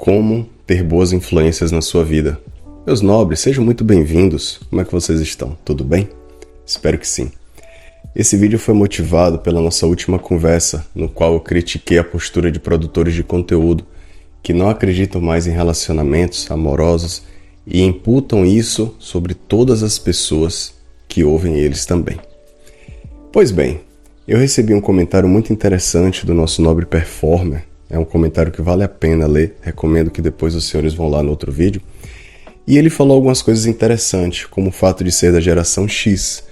Como ter boas influências na sua vida. Meus nobres, sejam muito bem-vindos. Como é que vocês estão? Tudo bem? Espero que sim. Esse vídeo foi motivado pela nossa última conversa, no qual eu critiquei a postura de produtores de conteúdo que não acreditam mais em relacionamentos amorosos e imputam isso sobre todas as pessoas que ouvem eles também. Pois bem, eu recebi um comentário muito interessante do nosso nobre performer. É um comentário que vale a pena ler, recomendo que depois os senhores vão lá no outro vídeo. E ele falou algumas coisas interessantes, como o fato de ser da geração X,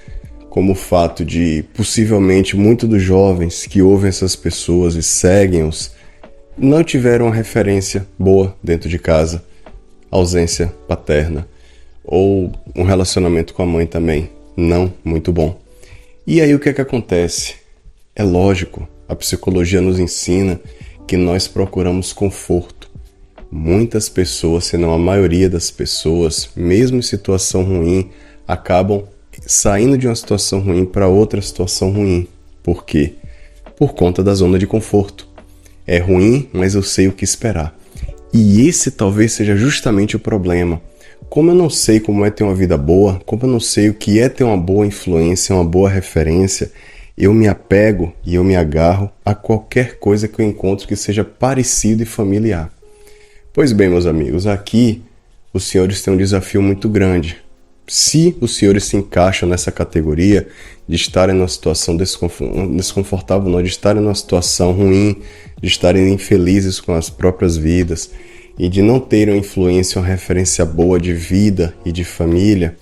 como o fato de, possivelmente, muitos dos jovens que ouvem essas pessoas e seguem-os não tiveram uma referência boa dentro de casa, ausência paterna, ou um relacionamento com a mãe também não muito bom. E aí o que é que acontece? É lógico, a psicologia nos ensina que nós procuramos conforto. Muitas pessoas, se não a maioria das pessoas, mesmo em situação ruim, acabam saindo de uma situação ruim para outra situação ruim. Por quê? Por conta da zona de conforto. É ruim, mas eu sei o que esperar. E esse talvez seja justamente o problema. Como eu não sei como é ter uma vida boa, como eu não sei o que é ter uma boa influência, uma boa referência, eu me apego e eu me agarro a qualquer coisa que eu encontro que seja parecido e familiar. Pois bem, meus amigos, aqui os senhores têm um desafio muito grande. Se os senhores se encaixam nessa categoria de estarem numa situação desconfortável, não, de estarem numa situação ruim, de estarem infelizes com as próprias vidas e de não terem uma influência, uma referência boa de vida e de família,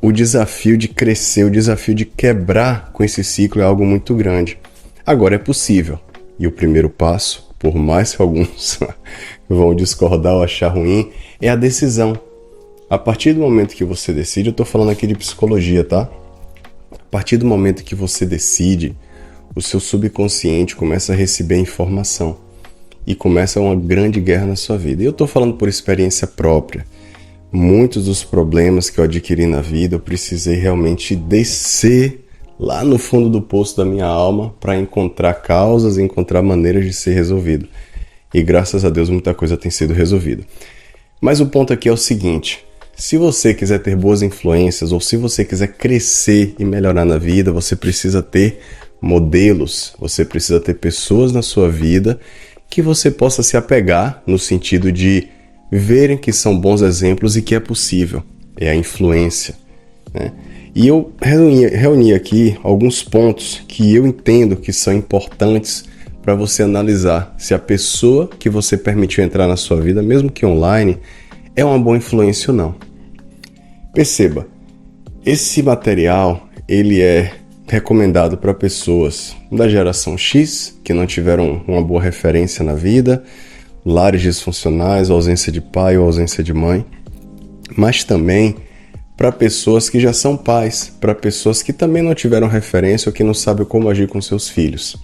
o desafio de crescer, o desafio de quebrar com esse ciclo é algo muito grande. Agora é possível. E o primeiro passo, por mais que alguns vão discordar ou achar ruim, é a decisão. A partir do momento que você decide, eu estou falando aqui de psicologia, tá? A partir do momento que você decide, o seu subconsciente começa a receber informação e começa uma grande guerra na sua vida. E eu estou falando por experiência própria. Muitos dos problemas que eu adquiri na vida, eu precisei realmente descer lá no fundo do poço da minha alma para encontrar causas e encontrar maneiras de ser resolvido. E graças a Deus muita coisa tem sido resolvida. Mas o ponto aqui é o seguinte: se você quiser ter boas influências ou se você quiser crescer e melhorar na vida, você precisa ter modelos, você precisa ter pessoas na sua vida que você possa se apegar no sentido de verem que são bons exemplos e que é possível. É a influência, né? E eu reuni aqui alguns pontos que eu entendo que são importantes para você analisar se a pessoa que você permitiu entrar na sua vida, mesmo que online, é uma boa influência ou não. Perceba, esse material ele é recomendado para pessoas da geração X, que não tiveram uma boa referência na vida, lares disfuncionais, ausência de pai ou ausência de mãe, mas também para pessoas que já são pais, para pessoas que também não tiveram referência ou que não sabem como agir com seus filhos,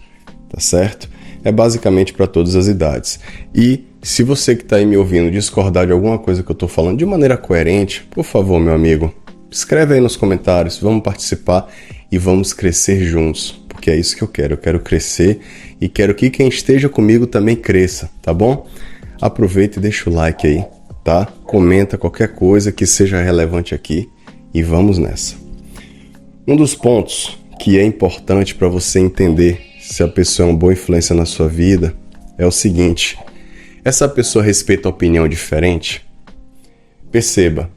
tá certo? É basicamente para todas as idades. E se você que está aí me ouvindo discordar de alguma coisa que eu estou falando de maneira coerente, por favor, meu amigo, escreve aí nos comentários, vamos participar e vamos crescer juntos, porque é isso que eu quero crescer e quero que quem esteja comigo também cresça, tá bom? Aproveita e deixa o like aí, tá? Comenta qualquer coisa que seja relevante aqui e vamos nessa. Um dos pontos que é importante para você entender se a pessoa é uma boa influência na sua vida é o seguinte: essa pessoa respeita a opinião diferente? Perceba,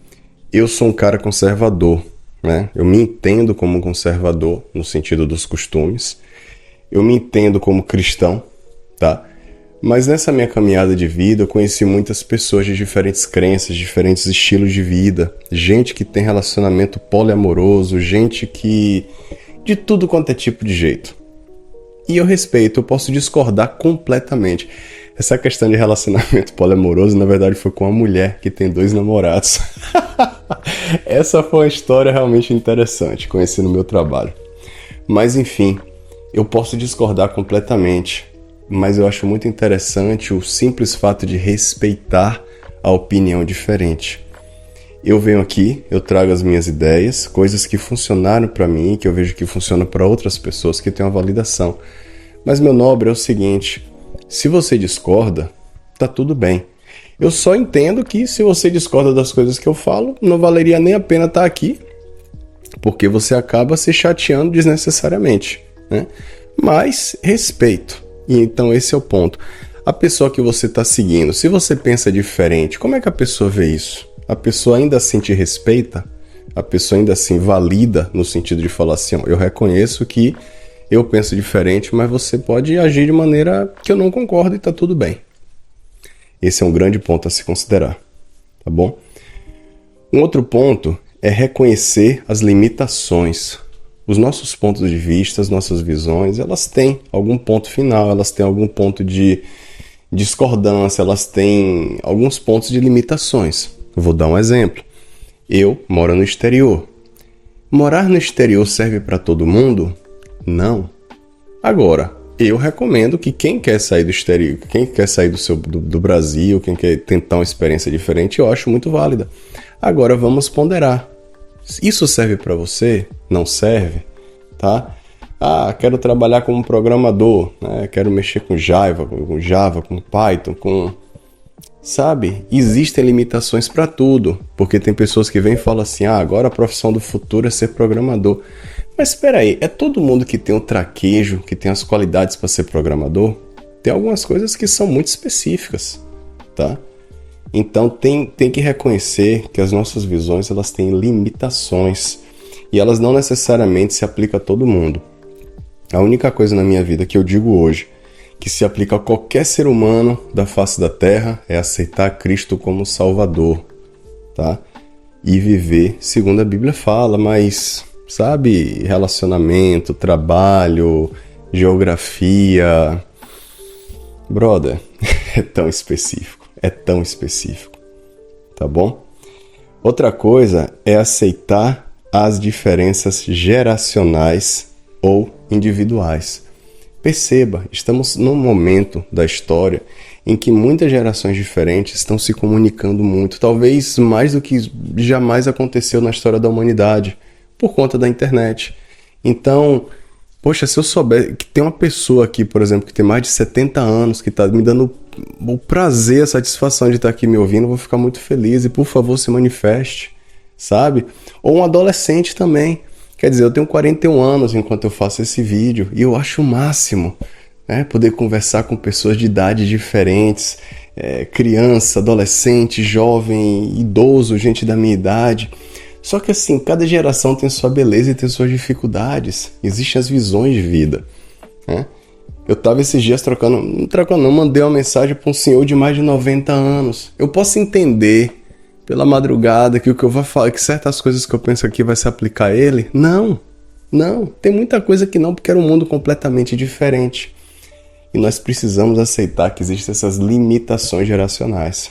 eu sou um cara conservador, né? Eu me entendo como um conservador no sentido dos costumes, eu me entendo como cristão, tá? Mas nessa minha caminhada de vida eu conheci muitas pessoas de diferentes crenças, diferentes estilos de vida, gente que tem relacionamento poliamoroso, gente que de tudo quanto é tipo de jeito. E eu respeito, eu posso discordar completamente. Essa questão de relacionamento poliamoroso, na verdade, foi com uma mulher que tem 2 namorados. Essa foi uma história realmente interessante, conheci no meu trabalho. Mas enfim, eu posso discordar completamente, mas eu acho muito interessante o simples fato de respeitar a opinião diferente. Eu venho aqui, eu trago as minhas ideias, coisas que funcionaram para mim, que eu vejo que funcionam para outras pessoas que têm uma validação. Mas, meu nobre, é o seguinte: se você discorda, tá tudo bem. Eu só entendo que se você discorda das coisas que eu falo, não valeria nem a pena estar aqui, porque você acaba se chateando desnecessariamente, né? Mas respeito. E então esse é o ponto. A pessoa que você está seguindo, se você pensa diferente, como é que a pessoa vê isso? A pessoa ainda assim te respeita? A pessoa ainda assim valida no sentido de falar assim, ó, eu reconheço que eu penso diferente, mas você pode agir de maneira que eu não concordo e tá tudo bem. Esse é um grande ponto a se considerar, tá bom? Um outro ponto é reconhecer as limitações. Os nossos pontos de vista, as nossas visões, elas têm algum ponto final, elas têm algum ponto de discordância, elas têm alguns pontos de limitações. Eu vou dar um exemplo. Eu moro no exterior. Morar no exterior serve para todo mundo? Não. Agora, eu recomendo que quem quer sair do exterior, quem quer sair do Brasil, quem quer tentar uma experiência diferente, eu acho muito válida. Agora vamos ponderar. Isso serve para você? Não serve? Tá? Ah, quero trabalhar como programador, né? Quero mexer com Java, com Python, com... Sabe? Existem limitações para tudo, porque tem pessoas que vêm e falam assim, ah, agora a profissão do futuro é ser programador. Mas espera aí, é todo mundo que tem o traquejo, que tem as qualidades para ser programador? Tem algumas coisas que são muito específicas, tá? Então tem que reconhecer que as nossas visões elas têm limitações e elas não necessariamente se aplicam a todo mundo. A única coisa na minha vida que eu digo hoje que se aplica a qualquer ser humano da face da Terra é aceitar Cristo como Salvador, tá? E viver segundo a Bíblia fala, mas, sabe, relacionamento, trabalho, geografia... Brother, é tão específico, tá bom? Outra coisa é aceitar as diferenças geracionais ou individuais. Perceba, estamos num momento da história em que muitas gerações diferentes estão se comunicando muito, talvez mais do que jamais aconteceu na história da humanidade, por conta da internet. Então, poxa, se eu souber que tem uma pessoa aqui, por exemplo, que tem mais de 70 anos, que está me dando o prazer, a satisfação de estar aqui me ouvindo, eu vou ficar muito feliz e, por favor, se manifeste, sabe? Ou um adolescente também. Quer dizer, eu tenho 41 anos enquanto eu faço esse vídeo e eu acho o máximo, né, poder conversar com pessoas de idades diferentes, criança, adolescente, jovem, idoso, gente da minha idade. Só que assim, cada geração tem sua beleza e tem suas dificuldades. Existem as visões de vida, né? Eu estava esses dias mandei uma mensagem para um senhor de mais de 90 anos. Eu posso entender pela madrugada que o que eu vou falar, que certas coisas que eu penso aqui vai se aplicar a ele? Não, tem muita coisa que não, porque era um mundo completamente diferente. E nós precisamos aceitar que existem essas limitações geracionais.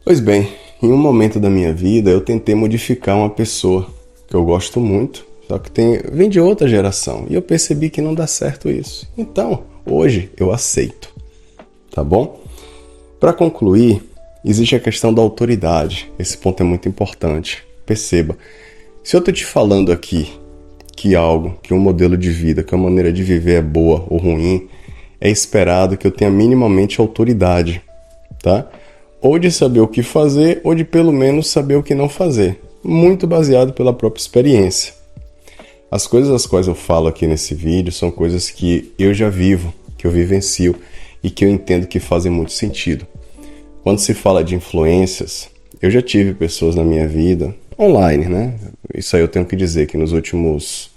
Pois bem, em um momento da minha vida eu tentei modificar uma pessoa que eu gosto muito, só que vem de outra geração, e eu percebi que não dá certo isso. Então, hoje eu aceito, tá bom? Para concluir, existe a questão da autoridade. Esse ponto é muito importante. Perceba, se eu estou te falando aqui que um modelo de vida, que uma maneira de viver é boa ou ruim, é esperado que eu tenha minimamente autoridade, tá? Ou de saber o que fazer, ou de pelo menos saber o que não fazer. Muito baseado pela própria experiência. As coisas das quais eu falo aqui nesse vídeo são coisas que eu já vivo, que eu vivencio e que eu entendo que fazem muito sentido. Quando se fala de influências, eu já tive pessoas na minha vida, online, né? Isso aí eu tenho que dizer que nos últimos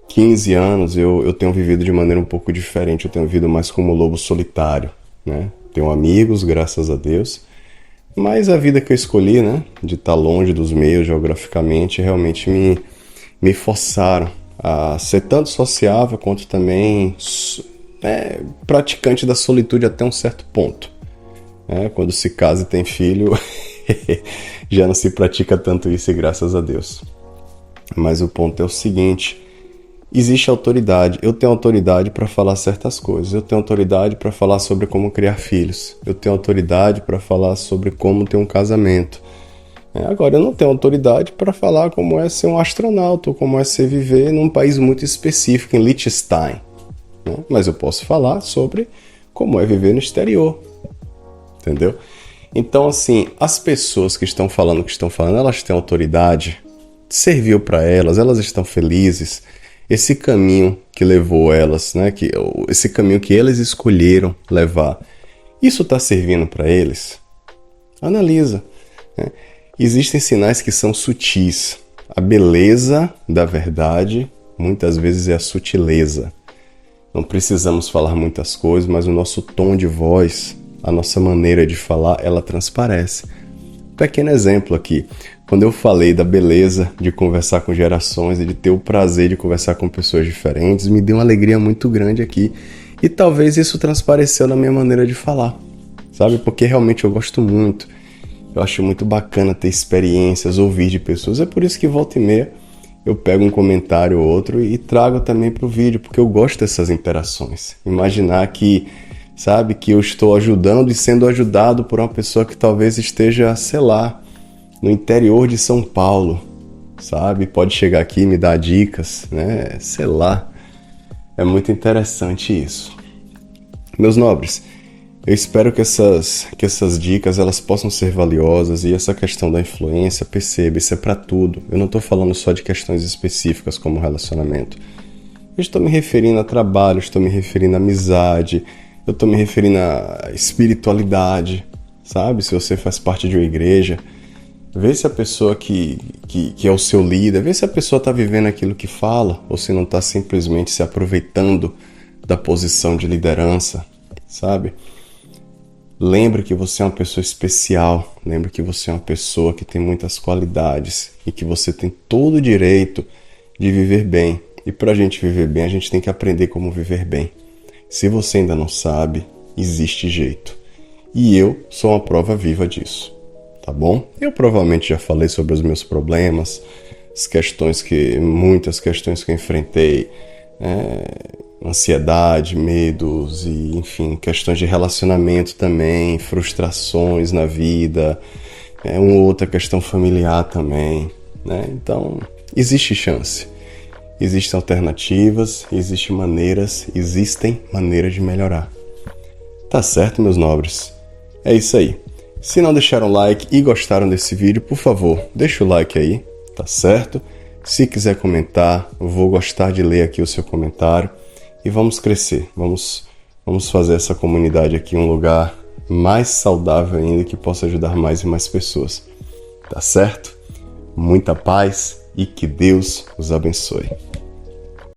15 anos eu tenho vivido de maneira um pouco diferente, eu tenho vivido mais como lobo solitário, né? Tenho amigos, graças a Deus, mas a vida que eu escolhi, né? De estar longe dos meios geograficamente, realmente me forçaram a ser tanto sociável quanto também praticante da solitude até um certo ponto. Quando se casa e tem filho, já não se pratica tanto isso, e graças a Deus. Mas o ponto é o seguinte, existe autoridade. Eu tenho autoridade para falar certas coisas. Eu tenho autoridade para falar sobre como criar filhos. Eu tenho autoridade para falar sobre como ter um casamento. Agora, eu não tenho autoridade para falar como é ser um astronauta, ou como é viver num país muito específico, em Liechtenstein, né? Mas eu posso falar sobre como é viver no exterior. entendeu? Então, assim, as pessoas que estão falando, elas têm autoridade, serviu para elas, elas estão felizes. Esse caminho que levou elas, né, esse caminho que eles escolheram levar, isso está servindo para eles? Analisa, né? Existem sinais que são sutis. A beleza da verdade muitas vezes é a sutileza. Não precisamos falar muitas coisas, mas o nosso tom de voz, a nossa maneira de falar, ela transparece. Um pequeno exemplo aqui. Quando eu falei da beleza de conversar com gerações e de ter o prazer de conversar com pessoas diferentes, me deu uma alegria muito grande aqui. E talvez isso transpareceu na minha maneira de falar, sabe? Porque realmente eu gosto muito. Eu acho muito bacana ter experiências, ouvir de pessoas. É por isso que volta e meia eu pego um comentário ou outro e trago também para o vídeo, porque eu gosto dessas interações. Imaginar que, sabe, que eu estou ajudando e sendo ajudado por uma pessoa que talvez esteja, sei lá, no interior de São Paulo, sabe? Pode chegar aqui e me dar dicas, né? Sei lá. É muito interessante isso. Meus nobres, eu espero que essas dicas elas possam ser valiosas, e essa questão da influência, perceba, isso é para tudo. Eu não estou falando só de questões específicas como relacionamento. Eu estou me referindo a trabalho, estou me referindo a amizade, eu estou me referindo a espiritualidade, sabe? Se você faz parte de uma igreja, vê se a pessoa que é o seu líder, vê se a pessoa está vivendo aquilo que fala, ou se não está simplesmente se aproveitando da posição de liderança, sabe? Lembre que você é uma pessoa especial, lembre que você é uma pessoa que tem muitas qualidades e que você tem todo o direito de viver bem. E para a gente viver bem, a gente tem que aprender como viver bem. Se você ainda não sabe, existe jeito. E eu sou uma prova viva disso, tá bom? Eu provavelmente já falei sobre os meus problemas, muitas questões que eu enfrentei, ansiedade, medos e, enfim, questões de relacionamento também, frustrações na vida, uma outra questão familiar também, né? Então, existe chance, existem alternativas, existem maneiras de melhorar. Tá certo, meus nobres? É isso aí. Se não deixaram like e gostaram desse vídeo, por favor, deixa o like aí, tá certo? Se quiser comentar, eu vou gostar de ler aqui o seu comentário. E vamos crescer, vamos fazer essa comunidade aqui um lugar mais saudável ainda, que possa ajudar mais e mais pessoas. Tá certo? Muita paz e que Deus os abençoe.